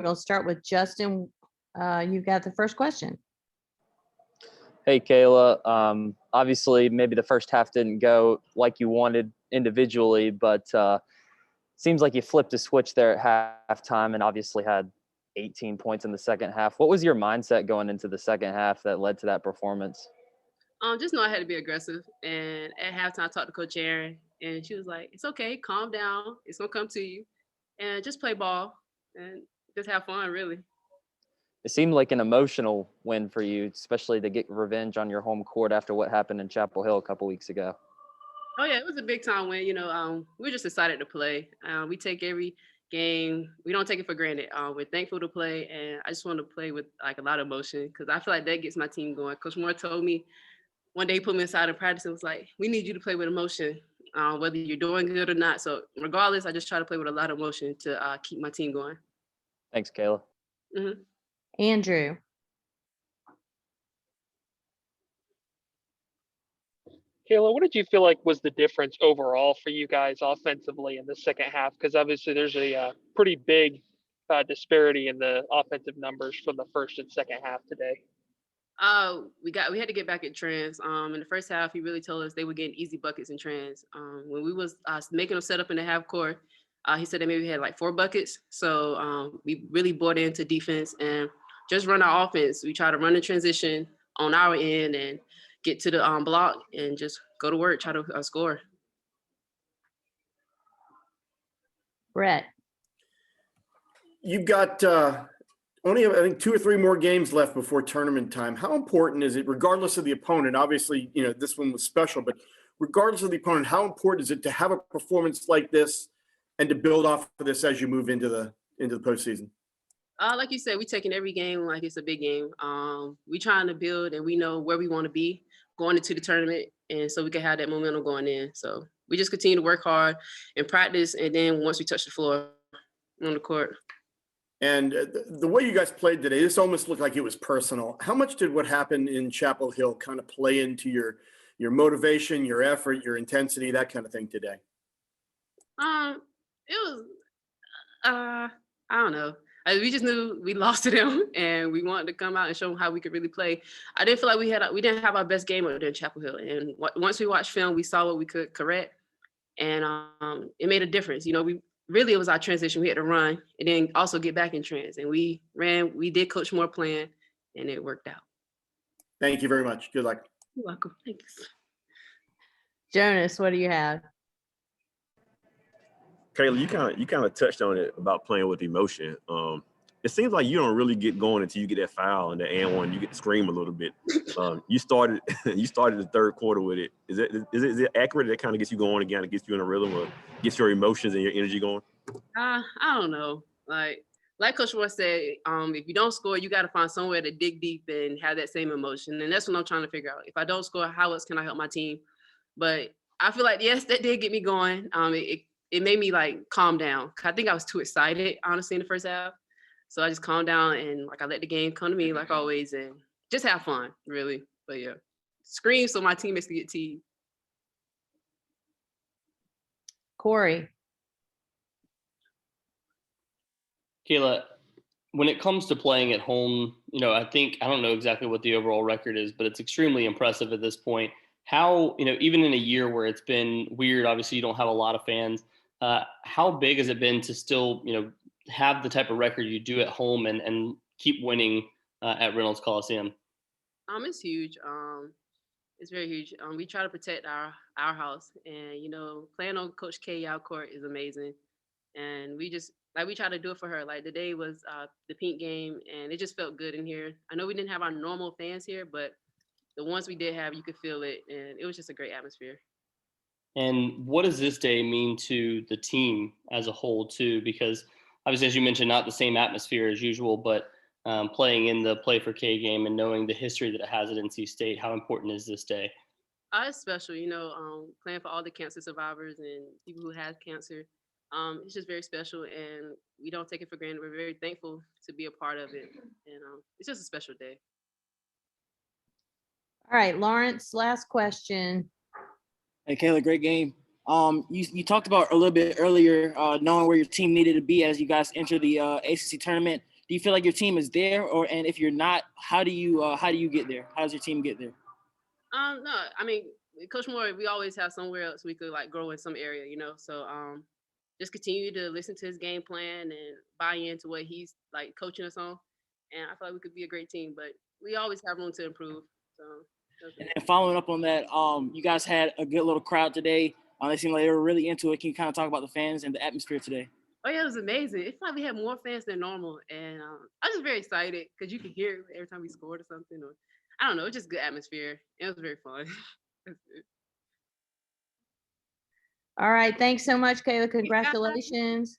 going to start with Justin. You've got the first question. Hey, Kayla. Obviously, maybe the first half didn't go like you wanted individually, but seems like you flipped a switch there at halftime and obviously had 18 points in the second half. What was your mindset going into the second half that led to that performance? Just know I had to be aggressive. And at halftime, I talked to Coach Aaron, and she was like, "It's okay, calm down. It's gonna come to you, and just play ball and just have fun, really." It seemed like an emotional win for you, especially to get revenge on your home court after what happened in Chapel Hill a couple weeks ago. Oh yeah, it was a big time win. We were just excited to play. We take every game. We don't take it for granted. We're thankful to play, and I just want to play with like a lot of emotion because I feel like that gets my team going. Coach Moore told me one day he put me aside in practice and was like, "We need you to play with emotion, whether you're doing good or not." So regardless, I just try to play with a lot of emotion to keep my team going. Thanks, Kayla. Mm-hmm. Andrew. Kayla, what did you feel like was the difference overall for you guys offensively in the second half? Because obviously there's a pretty big disparity in the offensive numbers from the first and second half today. We had to get back at trans. In the first half, he really told us they were getting easy buckets in trans. When we was making them set up in the half court, he said that maybe we had like 4 buckets. So we really bought into defense and just run our offense. We try to run the transition on our end and get to the block and just go to work, try to score. Brett. You've got only, I think, 2 or 3 more games left before tournament time. How important is it, regardless of the opponent? Obviously, this one was special, but regardless of the opponent, how important is it to have a performance like this and to build off of this as you move into the postseason? Like you said, we're taking every game like it's a big game. We're trying to build, and we know where we want to be going into the tournament, and so we can have that momentum going in. So we just continue to work hard and practice, and then once we touch the floor on the court. And the way you guys played today, this almost looked like it was personal. How much did what happened in Chapel Hill kind of play into your motivation, your effort, your intensity, that kind of thing today? It was, I don't know. We just knew we lost to them, and we wanted to come out and show them how we could really play. I didn't feel like we didn't have our best game over there in Chapel Hill. And once we watched film, we saw what we could correct, and it made a difference. It was our transition. We had to run and then also get back in trans. And we ran, we did Coach Moore plan, and it worked out. Thank you very much. Good luck. You're welcome. Thanks. Jonas, what do you have? Kayla, you kind of touched on it about playing with emotion. It seems like you don't really get going until you get that foul and the and one, you get to scream a little bit. You started the third quarter with it. Is it accurate that kind of gets you going again, it gets you in a rhythm or gets your emotions and your energy going? I don't know. Like Coach Moore said, if you don't score, you got to find somewhere to dig deep and have that same emotion. And that's what I'm trying to figure out. If I don't score, how else can I help my team? But I feel like, yes, that did get me going. It made me like calm down. I think I was too excited, honestly, in the first half. So I just calmed down and I let the game come to me like always and just have fun, really. But yeah, scream so my teammates can get teed. Corey. Kayla, when it comes to playing at home, I don't know exactly what the overall record is, but it's extremely impressive at this point. How, even in a year where it's been weird, obviously you don't have a lot of fans, how big has it been to still, have the type of record you do at home and keep winning at Reynolds Coliseum? It's huge. It's very huge. We try to protect our house, and playing on Coach K out court is amazing. And we just we try to do it for her. Like today was the pink game, and it just felt good in here. I know we didn't have our normal fans here, but the ones we did have, you could feel it, and it was just a great atmosphere. And what does this day mean to the team as a whole too? Because obviously, as you mentioned, not the same atmosphere as usual, but playing in the Play for K game and knowing the history that it has at NC State, how important is this day? It's special, playing for all the cancer survivors and people who have cancer. It's just very special, and we don't take it for granted. We're very thankful to be a part of it, and it's just a special day. All right, Lawrence, last question. Hey, Kayla, great game. You talked about a little bit earlier knowing where your team needed to be as you guys enter the ACC tournament. Do you feel like your team is there, and if you're not, how do you get there? How does your team get there? No, I mean, Coach Moore, we always have somewhere else we could like grow in some area, you know. So just continue to listen to his game plan and buy into what he's like coaching us on. And I feel like we could be a great team, but we always have room to improve. So and following up on that, you guys had a good little crowd today. They seemed like they were really into it. Can you kind of talk about the fans and the atmosphere today? Oh yeah, it was amazing. It's like we had more fans than normal, and I was just very excited because you could hear it every time we scored or something. Or I don't know, it's just good atmosphere. It was very fun. All right. Thanks so much, Kayla. Congratulations.